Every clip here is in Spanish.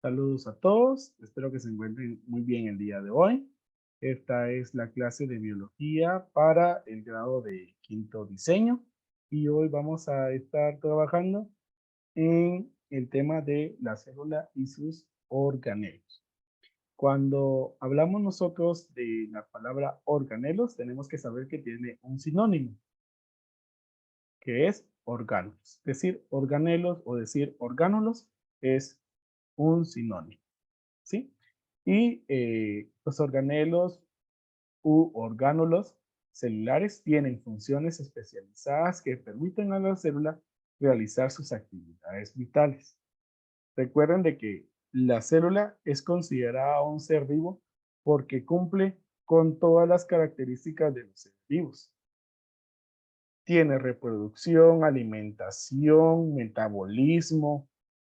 Saludos a todos, espero que se encuentren muy bien el día de hoy. Esta es la clase de biología para el grado de quinto diseño y hoy vamos a estar trabajando en el tema de la célula y sus organelos. Cuando hablamos nosotros de la palabra organelos, tenemos que saber que tiene un sinónimo, que es órganos. Decir organelos o decir orgánulos es un sinónimo. ¿Sí? Y los organelos u orgánulos celulares tienen funciones especializadas que permiten a la célula realizar sus actividades vitales. Recuerden de que la célula es considerada un ser vivo porque cumple con todas las características de los seres vivos. Tiene reproducción, alimentación, metabolismo,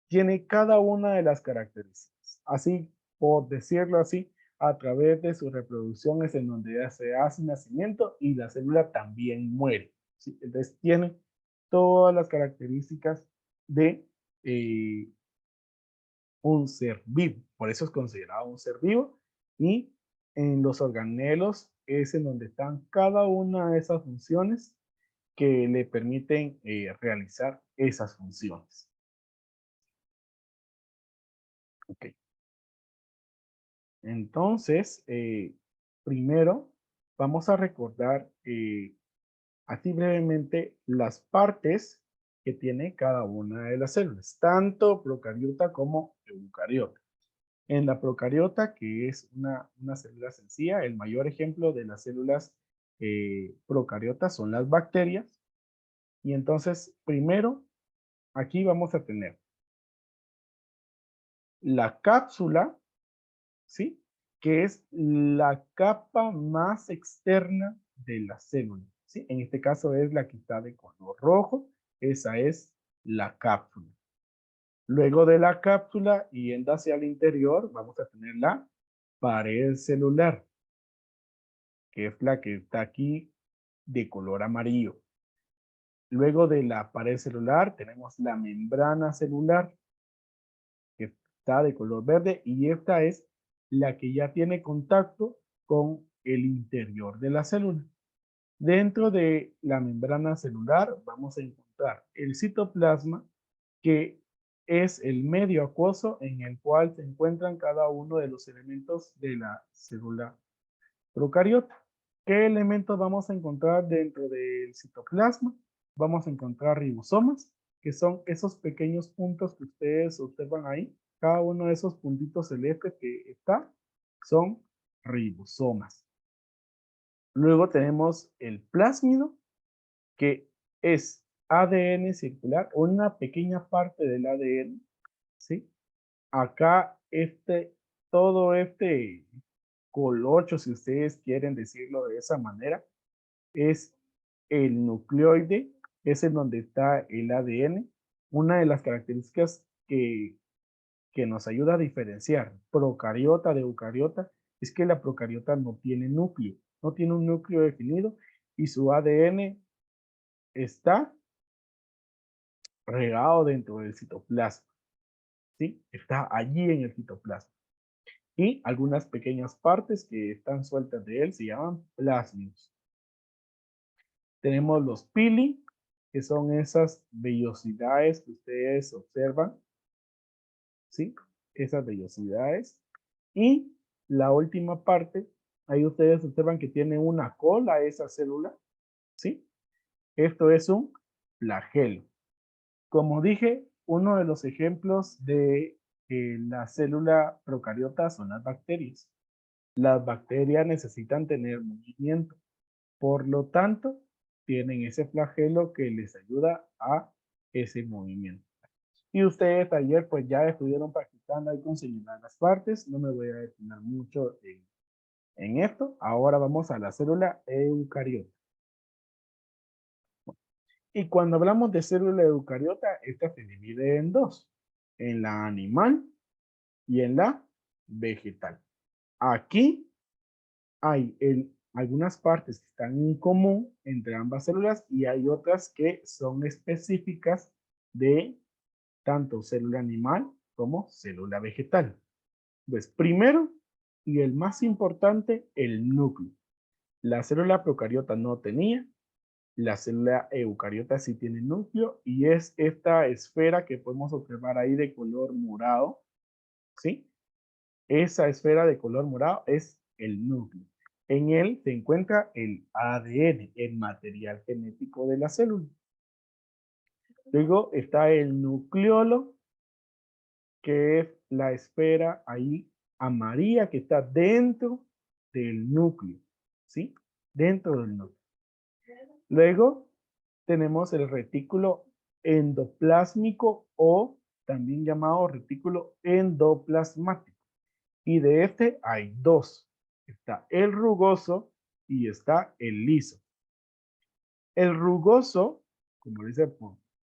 tiene cada una de las características. Así, por decirlo así, a través de su reproducción es en donde ya se hace nacimiento y la célula también muere. ¿Sí? Entonces tiene todas las características de un ser vivo. Por eso es considerado un ser vivo y en los organelos es en donde están cada una de esas funciones que le permiten realizar esas funciones. Ok. Entonces, primero vamos a recordar así brevemente las partes que tiene cada una de las células, tanto procariota como eucariota. En la procariota, que es una célula sencilla, el mayor ejemplo de las células procariotas son las bacterias. Y entonces, primero, aquí vamos a tener la cápsula, ¿sí? Que es la capa más externa de la célula, ¿sí? En este caso es la que está de color rojo, esa es la cápsula. Luego de la cápsula, yendo hacia el interior, vamos a tener la pared celular, que es la que está aquí de color amarillo. Luego de la pared celular, tenemos la membrana celular, que está de color verde, y esta es la que ya tiene contacto con el interior de la célula. Dentro de la membrana celular vamos a encontrar el citoplasma, que es el medio acuoso en el cual se encuentran cada uno de los elementos de la célula procariota. ¿Qué elementos vamos a encontrar dentro del citoplasma? Vamos a encontrar ribosomas, que son esos pequeños puntos que ustedes observan ahí. Cada uno de esos puntitos celestes que está son ribosomas. Luego tenemos el plásmido, que es ADN circular, una pequeña parte del ADN, ¿sí? Acá todo este colocho, si ustedes quieren decirlo de esa manera, es el nucleoide, es en donde está el ADN. Una de las características que nos ayuda a diferenciar procariota de eucariota es que la procariota no tiene núcleo, no tiene un núcleo definido y su ADN está regado dentro del citoplasma, ¿sí? Está allí en el citoplasma. Y algunas pequeñas partes que están sueltas de él se llaman plasmidos. Tenemos los pili, que son esas vellosidades que ustedes observan, ¿sí? Esas vellosidades. Y la última parte, ahí ustedes observan que tiene una cola esa célula, ¿sí? Esto es un flagelo. Como dije, uno de los ejemplos de la célula procariota son las bacterias. Las bacterias necesitan tener movimiento, por lo tanto, tienen ese flagelo que les ayuda a ese movimiento. Y ustedes ayer pues ya estuvieron practicando ahí con señalar las partes, no me voy a detener mucho en esto. Ahora vamos a la célula eucariota. Y cuando hablamos de célula eucariota, esta se divide en dos, en la animal y en la vegetal. Aquí hay algunas partes que están en común entre ambas células y hay otras que son específicas de tanto célula animal como célula vegetal. Pues primero, y el más importante, el núcleo. La célula procariota no tenía, la célula eucariota sí tiene núcleo y es esta esfera que podemos observar ahí de color morado, ¿sí? Esa esfera de color morado es el núcleo. En él se encuentra el ADN, el material genético de la célula. Luego está el nucleolo, que es la esfera ahí amarilla que está dentro del núcleo, ¿sí? Dentro del núcleo. Luego tenemos el retículo endoplásmico o también llamado retículo endoplasmático. Y de este hay dos. Está el rugoso y está el liso. El rugoso, como dice,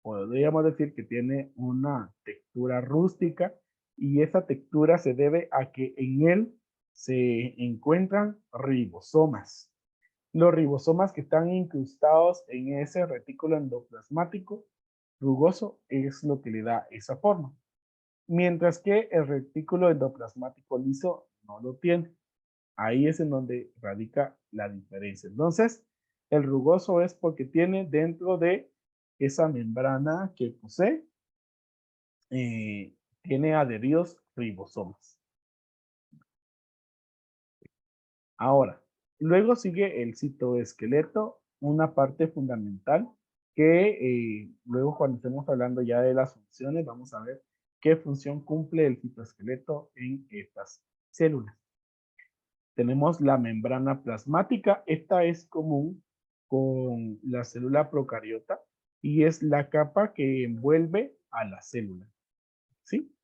podríamos decir que tiene una textura rústica y esa textura se debe a que en él se encuentran ribosomas. Los ribosomas que están incrustados en ese retículo endoplasmático rugoso es lo que le da esa forma. Mientras que el retículo endoplasmático liso no lo tiene. Ahí es en donde radica la diferencia. Entonces, el rugoso es porque tiene dentro de esa membrana que posee, tiene adheridos ribosomas. Ahora, luego sigue el citoesqueleto, una parte fundamental que luego cuando estemos hablando ya de las funciones, vamos a ver qué función cumple el citoesqueleto en estas células. Tenemos la membrana plasmática. Esta es común con la célula procariota y es la capa que envuelve a la célula, ¿sí?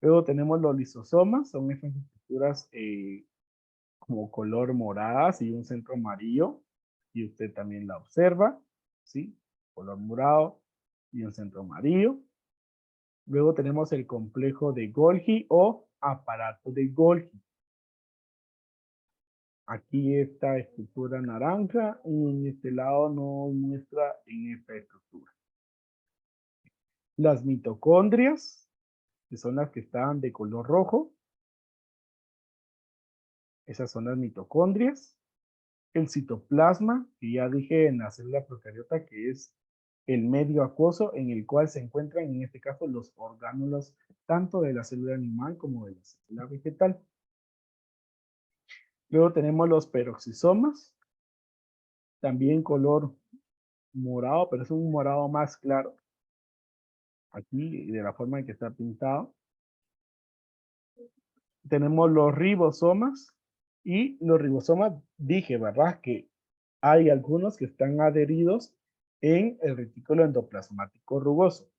Luego tenemos los lisosomas, son estas estructuras como color moradas y un centro amarillo, y usted también la observa, ¿sí? Color morado y un centro amarillo. Luego tenemos el complejo de Golgi o aparato de Golgi. Aquí esta estructura naranja y en este lado no muestra en esta estructura. Las mitocondrias, que son las que están de color rojo. Esas son las mitocondrias. El citoplasma, que ya dije en la célula procariota, que es el medio acuoso en el cual se encuentran en este caso los orgánulos tanto de la célula animal como de la célula vegetal. Luego tenemos los peroxisomas, también color morado, pero es un morado más claro. Aquí, de la forma en que está pintado. Tenemos los ribosomas y los ribosomas, dije, ¿verdad? Que hay algunos que están adheridos en el retículo endoplasmático rugoso.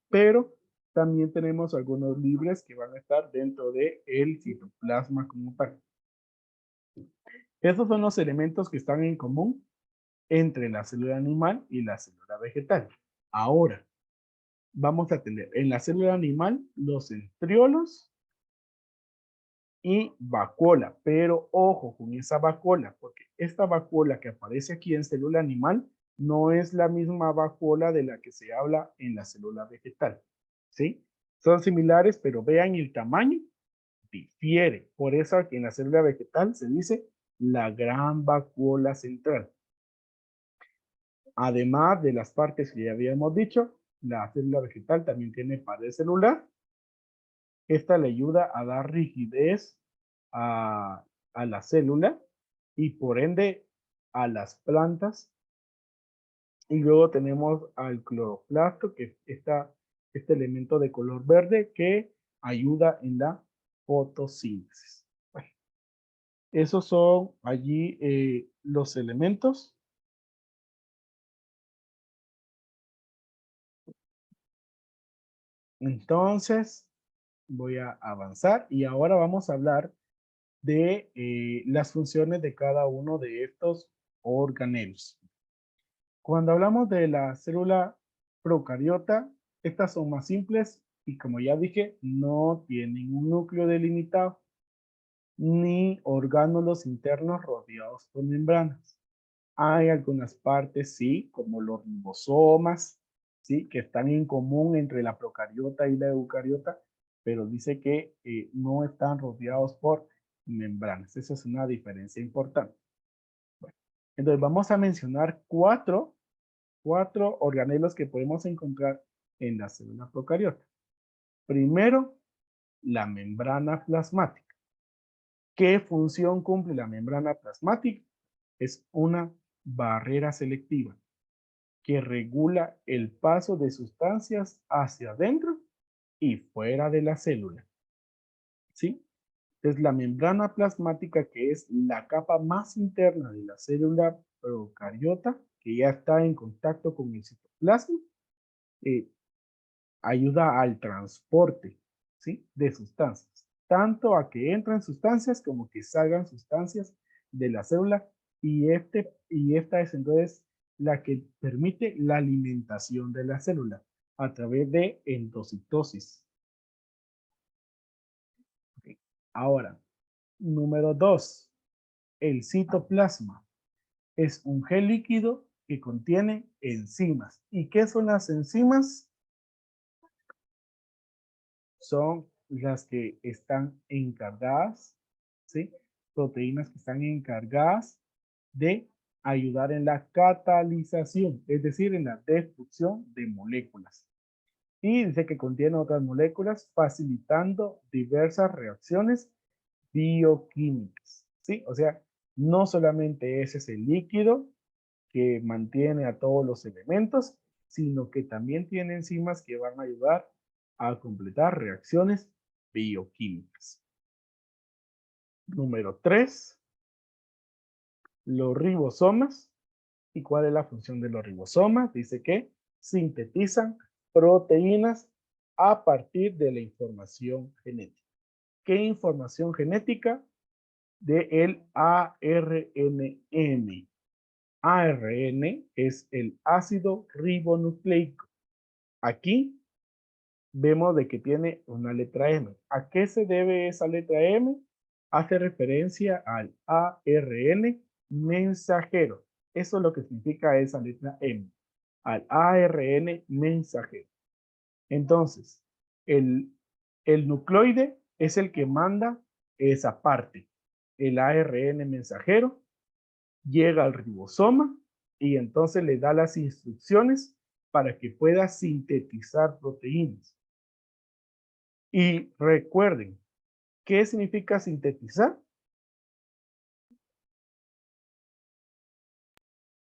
Pero también tenemos algunos libres que van a estar dentro del citoplasma como tal. Esos son los elementos que están en común entre la célula animal y la célula vegetal. Ahora, vamos a tener en la célula animal los centriolos y vacuola, pero ojo con esa vacuola, porque esta vacuola que aparece aquí en célula animal no es la misma vacuola de la que se habla en la célula vegetal, ¿sí? Son similares, pero vean el tamaño, difiere. Por eso aquí en la célula vegetal se dice la gran vacuola central. Además de las partes que ya habíamos dicho, la célula vegetal también tiene pared celular. Esta le ayuda a dar rigidez a la célula y por ende a las plantas. Y luego tenemos al cloroplasto, que es este elemento de color verde que ayuda en la fotosíntesis. Bueno, esos son allí los elementos. Entonces, voy a avanzar y ahora vamos a hablar de las funciones de cada uno de estos organelos. Cuando hablamos de la célula procariota, estas son más simples y como ya dije, no tienen un núcleo delimitado ni orgánulos internos rodeados por membranas. Hay algunas partes, sí, como los ribosomas, ¿sí? Que están en común entre la procariota y la eucariota, pero dice que no están rodeados por membranas. Esa es una diferencia importante. Bueno, entonces vamos a mencionar cuatro organelos que podemos encontrar en la célula procariota. Primero, la membrana plasmática. ¿Qué función cumple la membrana plasmática? Es una barrera selectiva que regula el paso de sustancias hacia adentro y fuera de la célula. ¿Sí? Entonces, la membrana plasmática, que es la capa más interna de la célula procariota, que ya está en contacto con el citoplasma, eh, ayuda al transporte, ¿sí? De sustancias, tanto a que entren sustancias como que salgan sustancias de la célula, y esta es entonces la que permite la alimentación de la célula a través de endocitosis. Okay. Ahora, número 2, el citoplasma es un gel líquido que contiene enzimas. ¿Y qué son las enzimas? Son las que están encargadas, ¿sí? Proteínas que están encargadas de ayudar en la catalización, es decir, en la destrucción de moléculas. Y dice que contiene otras moléculas facilitando diversas reacciones bioquímicas, ¿sí? O sea, no solamente es ese líquido que mantiene a todos los elementos, sino que también tiene enzimas que van a ayudar a completar reacciones bioquímicas. Número 3, los ribosomas. ¿Y cuál es la función de los ribosomas? Dice que sintetizan proteínas a partir de la información genética. ¿Qué información genética? De el ARNM. ARN es el ácido ribonucleico. Aquí vemos de que tiene una letra M. ¿A qué se debe esa letra M? Hace referencia al ARN mensajero. Eso es lo que significa esa letra M. Al ARN mensajero. Entonces, el nucleoide es el que manda esa parte. El ARN mensajero llega al ribosoma y entonces le da las instrucciones para que pueda sintetizar proteínas. Y recuerden, ¿qué significa sintetizar?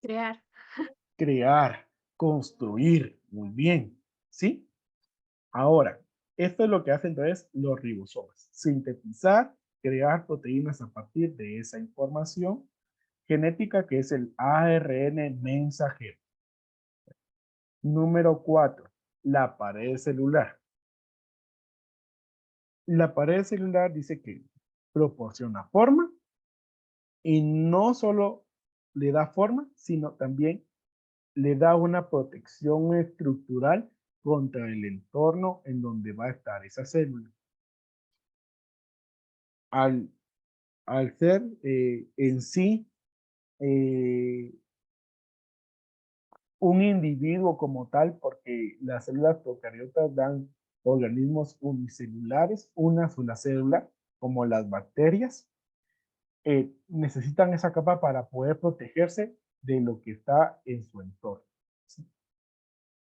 Crear. Crear, construir. Muy bien, ¿sí? Ahora, esto es lo que hacen entonces los ribosomas. Sintetizar, crear proteínas a partir de esa información genética que es el ARN mensajero. Número 4, la pared celular. La pared celular dice que proporciona forma y no solo le da forma, sino también le da una protección estructural contra el entorno en donde va a estar esa célula. Al, al ser en sí eh, un individuo como tal, porque las células procariotas dan organismos unicelulares, una sola célula, como las bacterias, necesitan esa capa para poder protegerse de lo que está en su entorno. ¿Sí?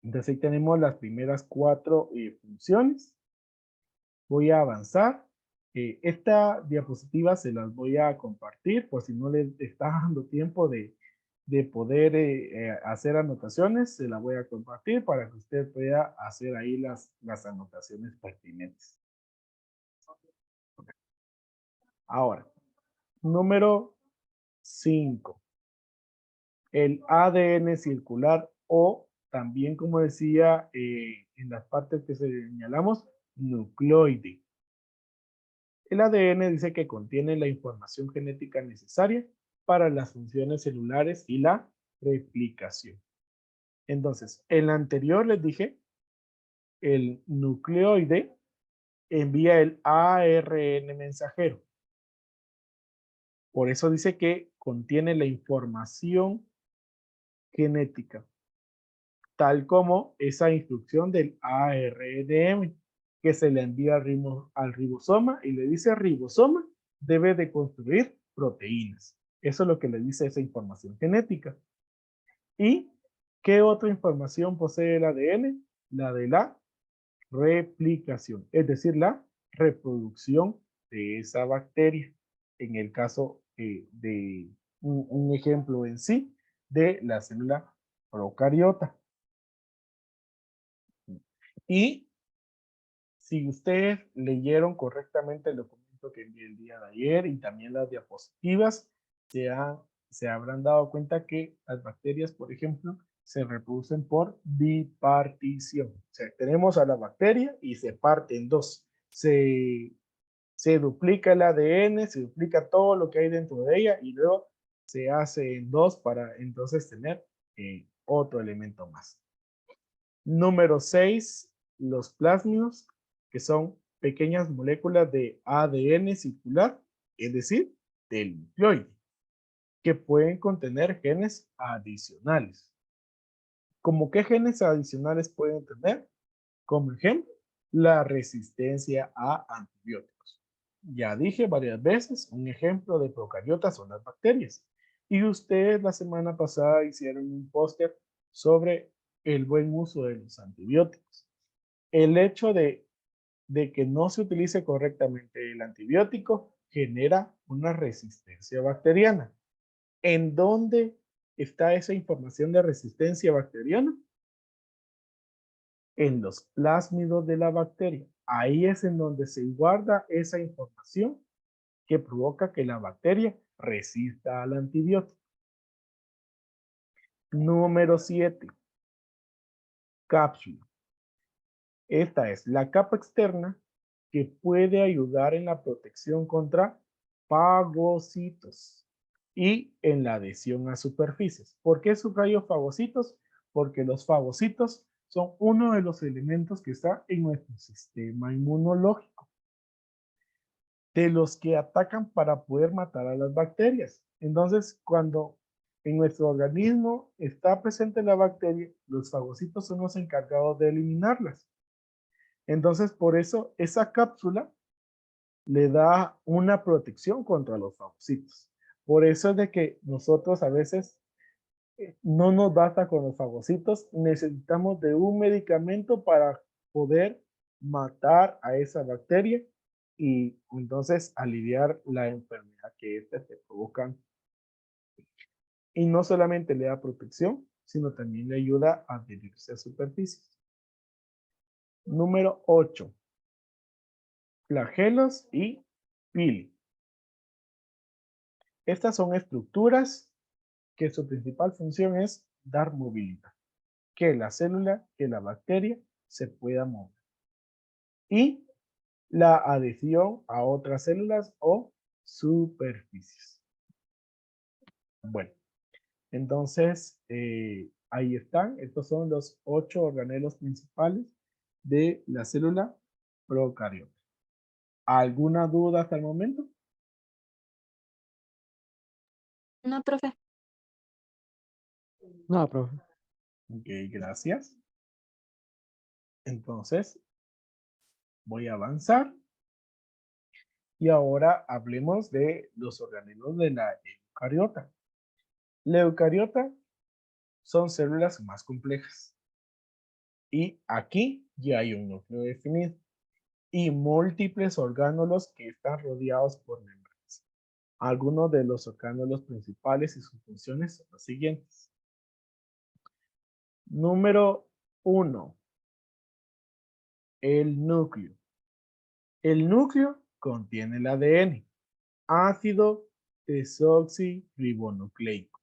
Entonces ahí tenemos las primeras 4 funciones. Voy a avanzar. Esta diapositiva se las voy a compartir por si no les está dando tiempo de poder hacer anotaciones, se la voy a compartir para que usted pueda hacer ahí las anotaciones pertinentes. Ahora, número 5. El ADN circular o también, como decía en las partes que señalamos, nucleoide. El ADN dice que contiene la información genética necesaria para las funciones celulares y la replicación. Entonces, en la anterior les dije, el nucleoide envía el ARN mensajero. Por eso dice que contiene la información genética. tal como esa instrucción del ARNM que se le envía al ribosoma y le dice ribosoma debe de construir proteínas. Eso es lo que le dice esa información genética. ¿Y qué otra información posee el ADN? La de la replicación, es decir, la reproducción de esa bacteria. En el caso de un ejemplo en sí de la célula procariota. Y si ustedes leyeron correctamente el documento que envié el día de ayer y también las diapositivas, se habrán dado cuenta que las bacterias, por ejemplo, se reproducen por bipartición. O sea, tenemos a la bacteria y se parte en dos. Se duplica el ADN, se duplica todo lo que hay dentro de ella y luego se hace en dos para entonces tener otro elemento más. Número 6, los plásmidos, que son pequeñas moléculas de ADN circular, es decir, del nucleoide, que pueden contener genes adicionales. ¿Cómo qué genes adicionales pueden tener? Como ejemplo, la resistencia a antibióticos. Ya dije varias veces, un ejemplo de procariotas son las bacterias. Y ustedes la semana pasada hicieron un póster sobre el buen uso de los antibióticos. El hecho de que no se utilice correctamente el antibiótico genera una resistencia bacteriana. ¿En dónde está esa información de resistencia bacteriana? En los plásmidos de la bacteria. Ahí es en donde se guarda esa información que provoca que la bacteria resista al antibiótico. Número 7. Cápsula. Esta es la capa externa que puede ayudar en la protección contra fagocitos y en la adhesión a superficies. ¿Por qué subrayo fagocitos? Porque los fagocitos son uno de los elementos que está en nuestro sistema inmunológico, de los que atacan para poder matar a las bacterias. Entonces, cuando en nuestro organismo está presente la bacteria, los fagocitos son los encargados de eliminarlas. Entonces, por eso esa cápsula le da una protección contra los fagocitos. Por eso es de que nosotros a veces no nos basta con los fagocitos, necesitamos de un medicamento para poder matar a esa bacteria y entonces aliviar la enfermedad que estas te provocan. Y no solamente le da protección, sino también le ayuda a adherirse a superficies. Número 8. Flagelos y pili. Estas son estructuras que su principal función es dar movilidad, que la célula, que la bacteria se pueda mover. Y la adhesión a otras células o superficies. Bueno, entonces ahí están. Estos son los 8 organelos principales de la célula procariota. ¿Alguna duda hasta el momento? No, profe. No, profe. Ok, gracias. Entonces, voy a avanzar. Y ahora hablemos de los organelos de la eucariota. La eucariota son células más complejas. Y aquí ya hay un núcleo definido. Y múltiples orgánulos que están rodeados por membranas. Algunos de los orgánulos principales y sus funciones son los siguientes. Número 1. El núcleo. El núcleo contiene el ADN, ácido desoxirribonucleico,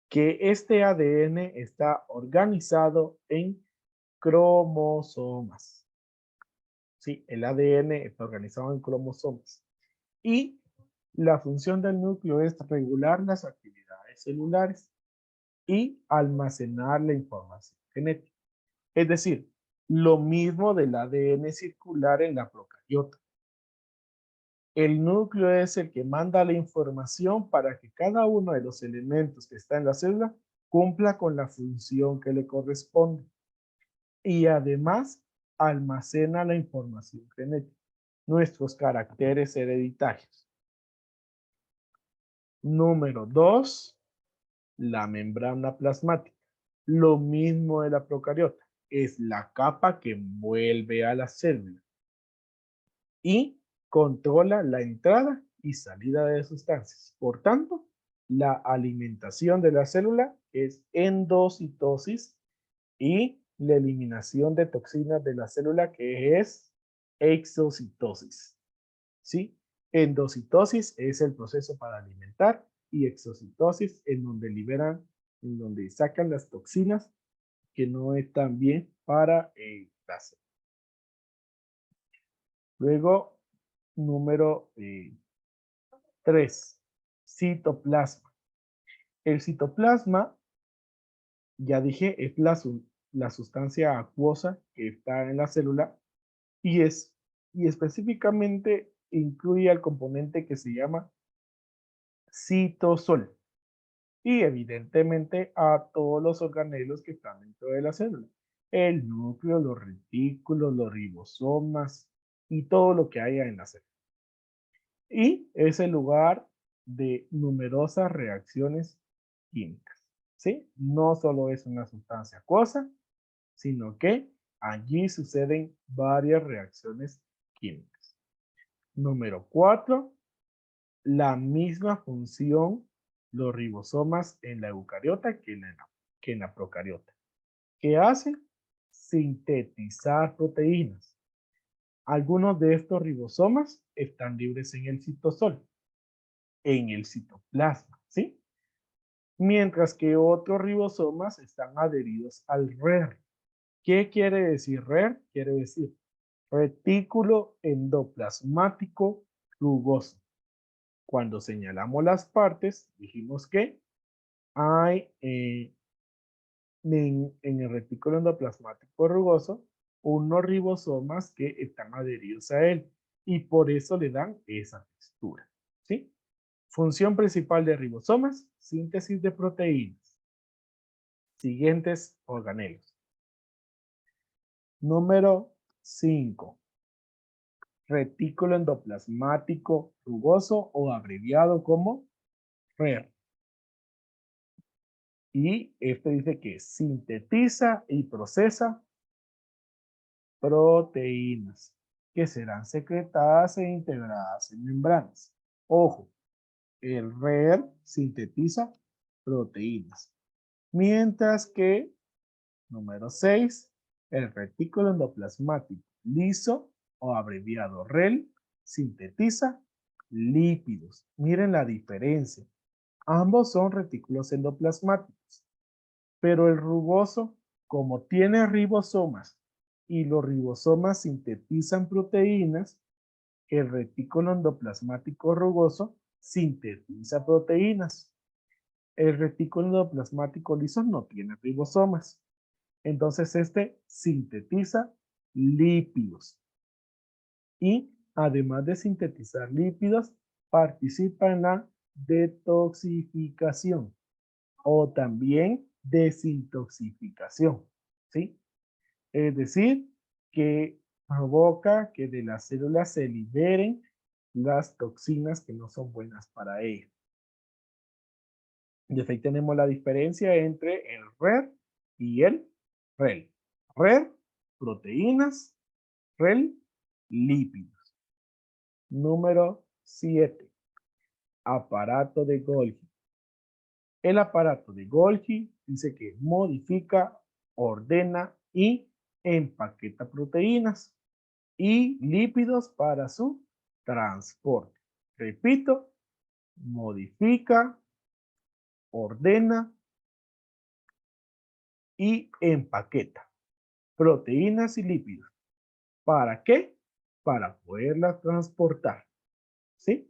que este ADN está organizado en cromosomas. Sí, el ADN está organizado en cromosomas. Y la función del núcleo es regular las actividades celulares y almacenar la información genética. Es decir, lo mismo del ADN circular en la procariota. El núcleo es el que manda la información para que cada uno de los elementos que está en la célula cumpla con la función que le corresponde y además almacena la información genética, nuestros caracteres hereditarios. Número 2, la membrana plasmática. Lo mismo de la procariota, es la capa que envuelve a la célula y controla la entrada y salida de sustancias. Por tanto, la alimentación de la célula es endocitosis y la eliminación de toxinas de la célula, que es exocitosis. ¿Sí? Endocitosis es el proceso para alimentar y exocitosis en donde liberan, en donde sacan las toxinas que no están bien para la célula. Luego, número 3, citoplasma. El citoplasma, ya dije, es la sustancia acuosa que está en la célula y y específicamente incluye al componente que se llama citosol y evidentemente a todos los organelos que están dentro de la célula. El núcleo, los retículos, los ribosomas y todo lo que haya en la célula. Y es el lugar de numerosas reacciones químicas. ¿Sí? No solo es una sustancia acuosa, sino que allí suceden varias reacciones químicas. Número 4, la misma función los ribosomas en la eucariota que en la procariota. ¿Qué hacen? Sintetizar proteínas. Algunos de estos ribosomas están libres en el citosol, en el citoplasma, ¿sí? Mientras que otros ribosomas están adheridos al RER. ¿Qué quiere decir RER? Quiere decir retículo endoplasmático rugoso. Cuando señalamos las partes, dijimos que hay en el retículo endoplasmático rugoso unos ribosomas que están adheridos a él y por eso le dan esa textura, ¿sí? Función principal de ribosomas, síntesis de proteínas. Siguientes organelos. Número 5. Retículo endoplasmático rugoso o abreviado como RER. Y este dice que sintetiza y procesa proteínas que serán secretadas e integradas en membranas. Ojo, el RER sintetiza proteínas, mientras que, número 6, el retículo endoplasmático liso o abreviado REL sintetiza lípidos. Miren la diferencia. Ambos son retículos endoplasmáticos, pero el rugoso, como tiene ribosomas y los ribosomas sintetizan proteínas, el retículo endoplasmático rugoso sintetiza proteínas. El retículo endoplasmático liso no tiene ribosomas. Entonces este sintetiza lípidos. Y además de sintetizar lípidos, participa en la detoxificación o también desintoxicación, ¿sí? Es decir, que provoca que de las células se liberen las toxinas que no son buenas para ellas. Y ahí tenemos la diferencia entre el RER y el REL. RER, proteínas, REL, lípidos. Número 7. Aparato de Golgi. El aparato de Golgi dice que modifica, ordena y empaqueta proteínas y lípidos para su transporte. Repito, modifica, ordena y empaqueta proteínas y lípidos. ¿Para qué? Para poderlas transportar. ¿Sí?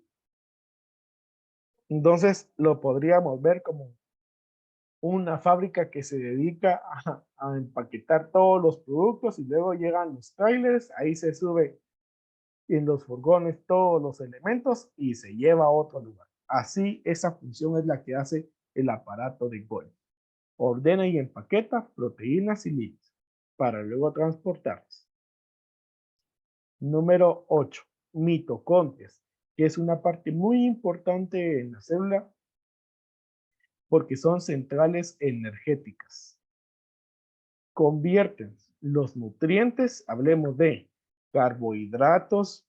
Entonces lo podríamos ver como una fábrica que se dedica a empaquetar todos los productos y luego llegan los trailers, ahí se sube en los furgones todos los elementos y se lleva a otro lugar. Así esa función es la que hace el aparato de Golgi. Ordena y empaqueta proteínas y lípidos para luego transportarlas. Número 8. Mitocondrias, que es una parte muy importante en la célula porque son centrales energéticas. Convierten los nutrientes, hablemos de carbohidratos,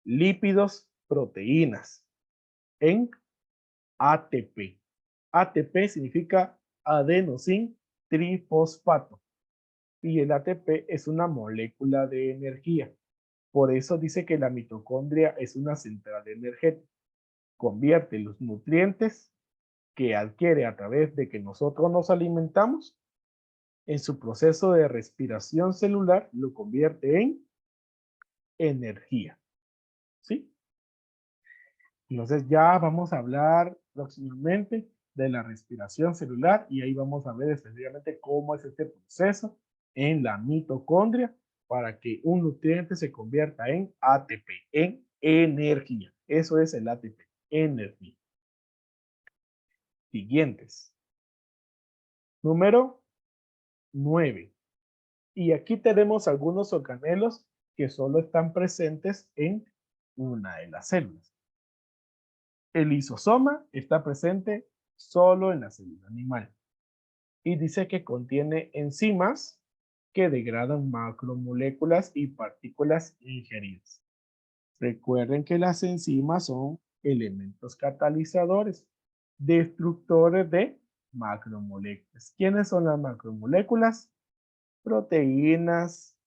lípidos, proteínas, en ATP. ATP significa adenosín trifosfato y el ATP es una molécula de energía. Por eso dice que la mitocondria es una central energética. Convierte los nutrientes que adquiere a través de que nosotros nos alimentamos en su proceso de respiración celular, lo convierte en energía. ¿Sí? Entonces ya vamos a hablar próximamente de la respiración celular y ahí vamos a ver específicamente cómo es este proceso en la mitocondria para que un nutriente se convierta en ATP, en energía. Eso es el ATP, energía. Siguientes. Número 9. Y aquí tenemos algunos organelos que solo están presentes en una de las células. El lisosoma está presente solo en la célula animal y dice que contiene enzimas que degradan macromoléculas y partículas ingeridas. Recuerden que las enzimas son elementos catalizadores, destructores de macromoléculas. ¿Quiénes son las macromoléculas? Proteínas,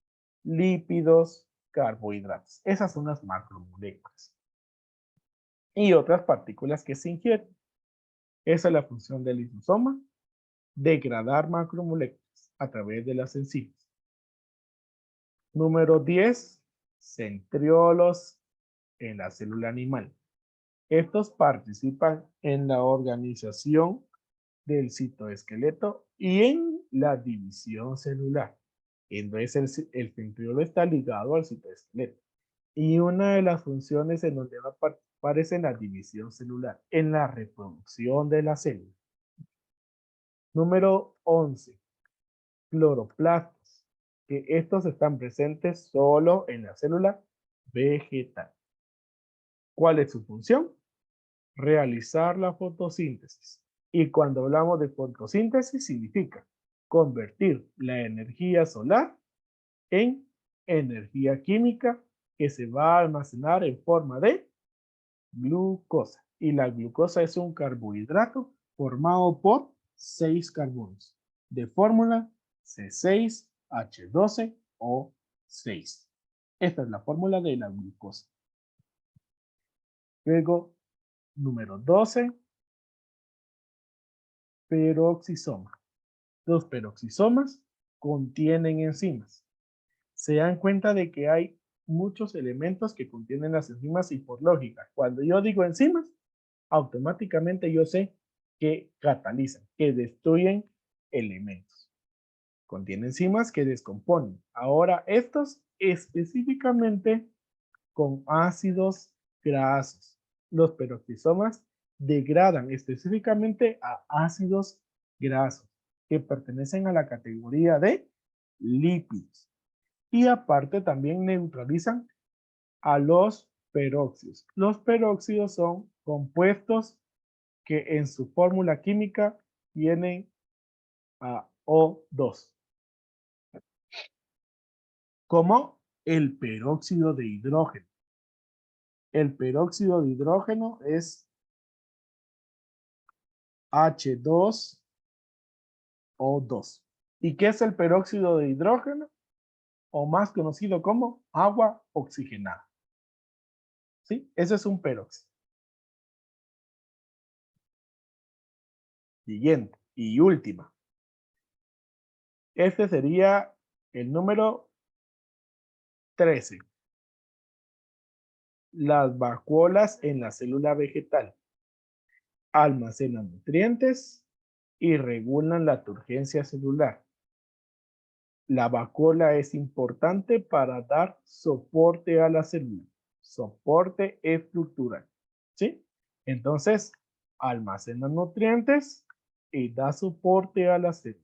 lípidos, carbohidratos. Esas son las macromoléculas. Y otras partículas que se ingieren. Esa es la función del lisosoma, degradar macromoléculas a través de las enzimas. Número 10, centriolos en la célula animal. Estos participan en la organización del citoesqueleto y en la división celular. Entonces el centriolo está ligado al citoesqueleto. Y una de las funciones en donde va a participar es en la división celular, en la reproducción de la célula. Número 11. Cloroplastos, que estos están presentes solo en la célula vegetal. ¿Cuál es su función? Realizar la fotosíntesis. Y cuando hablamos de fotosíntesis significa convertir la energía solar en energía química que se va a almacenar en forma de glucosa. Y la glucosa es un carbohidrato formado por 6 carbonos de fórmula C6H12O6. Esta es la fórmula de la glucosa. Luego, número 12, peroxisoma. Los peroxisomas contienen enzimas. Se dan cuenta de que hay muchos elementos que contienen las enzimas y por lógica, cuando yo digo enzimas, automáticamente yo sé que catalizan, que destruyen elementos. Contienen enzimas que descomponen. Ahora, estos específicamente con ácidos grasos. Los peroxisomas degradan específicamente a ácidos grasos que pertenecen a la categoría de lípidos. Y aparte también neutralizan a los peróxidos. Los peróxidos son compuestos que en su fórmula química tienen a O2, como el peróxido de hidrógeno. El peróxido de hidrógeno es H2O2. ¿Y qué es el peróxido de hidrógeno? O más conocido como agua oxigenada. ¿Sí? Ese es un peróxido. Siguiente y última. Este sería el número 13. Las vacuolas en la célula vegetal almacenan nutrientes y regulan la turgencia celular. La vacuola es importante para dar soporte a la célula, soporte estructural, ¿sí? Entonces, almacenan nutrientes y da soporte a la célula.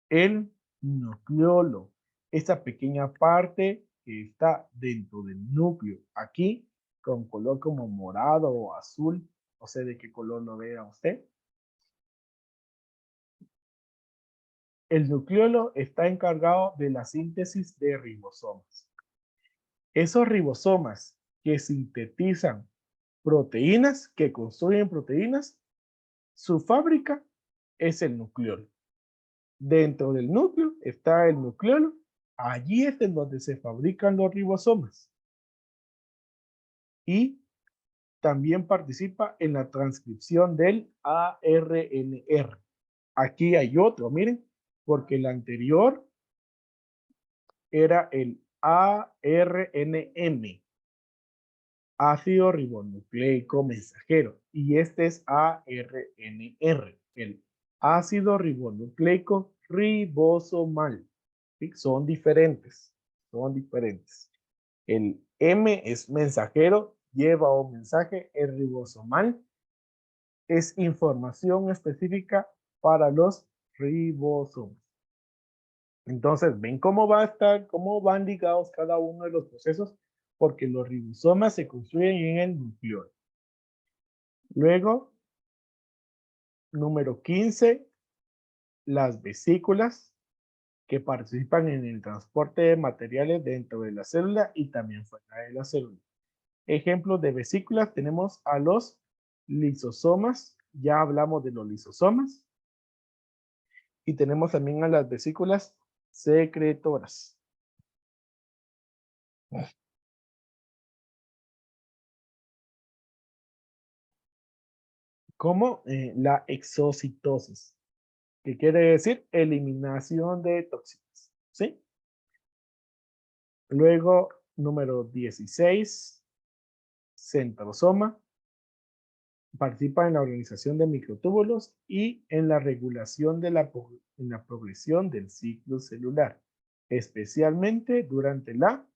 El nucleolo, esa pequeña parte que está dentro del núcleo, aquí con color como morado o azul, no sé de qué color lo vea usted. El nucleolo está encargado de la síntesis de ribosomas. Esos ribosomas que sintetizan proteínas, que construyen proteínas, su fábrica es el nucleolo. Dentro del núcleo está el nucleolo. Allí es en donde se fabrican los ribosomas. Y también participa en la transcripción del ARNR. Aquí hay otro, miren, porque el anterior era el ARNM, ácido ribonucleico mensajero, y este es ARNR, el ácido ribonucleico ribosomal. ¿Sí? Son diferentes. El M es mensajero, lleva un mensaje. El ribosomal es información específica para los ribosomas. Entonces, ven cómo va a estar, cómo van ligados cada uno de los procesos, porque los ribosomas se construyen en el núcleo. Luego, número 15, las vesículas que participan en el transporte de materiales dentro de la célula y también fuera de la célula. Ejemplos de vesículas tenemos a los lisosomas, ya hablamos de los lisosomas, y tenemos también a las vesículas secretoras. Como la exocitosis, que quiere decir eliminación de toxinas, ¿sí? Luego, número 16, centrosoma, participa en la organización de microtúbulos y en la regulación de la progresión del ciclo celular, especialmente durante la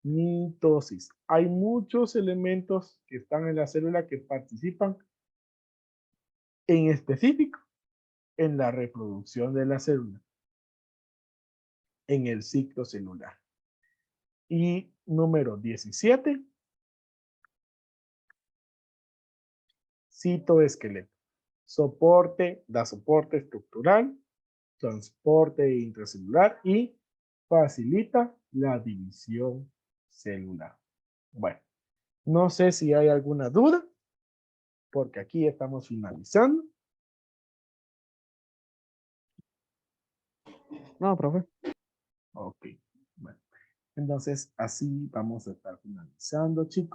mitosis. Hay muchos elementos que están en la célula que participan en específico en la reproducción de la célula, en el ciclo celular. Y número 17, citoesqueleto. Da soporte estructural, transporte intracelular y facilita la división celular. Bueno, no sé si hay alguna duda, porque aquí estamos finalizando. No, profe. Ok, bueno. Entonces, así vamos a estar finalizando, chicos.